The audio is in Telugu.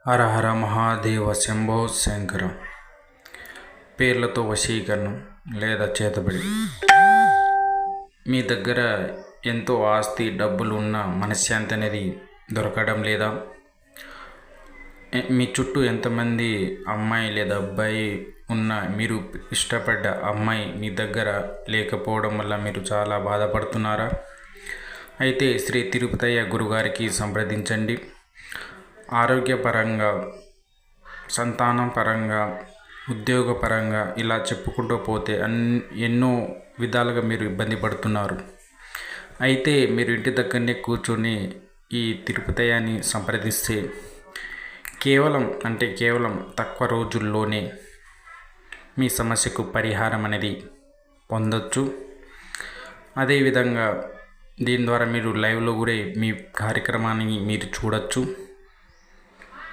హర హర మహాదేవ శంభో శంకర. పేర్లతో వశీకరణం లేదా చేతబడి. మీ దగ్గర ఎంతో ఆస్తి డబ్బులు ఉన్న మనశ్శాంతి అనేది దొరకడం లేదా? మీ చుట్టూ ఎంతమంది అమ్మాయి లేదా అబ్బాయి ఉన్న మీరు ఇష్టపడ్డ అమ్మాయి మీ దగ్గర లేకపోవడం వల్ల మీరు చాలా బాధపడుతున్నారా? అయితే శ్రీ తిరుపతయ్య గురుగారికి సంప్రదించండి. ఆరోగ్యపరంగా, సంతానం పరంగా, ఉద్యోగపరంగా ఇలా చెప్పుకుంటూ పోతే ఎన్నో విధాలుగా మీరు ఇబ్బంది పడుతున్నారు. అయితే మీరు ఇంటి దగ్గరనే కూర్చొని ఈ తిరుపతయ్యని సంప్రదిస్తే కేవలం తక్కువ రోజుల్లోనే మీ సమస్యకు పరిహారం అనేది పొందొచ్చు. అదేవిధంగా దీని ద్వారా మీరు లైవ్లో కూడా మీ కార్యక్రమాన్ని మీరు చూడొచ్చు.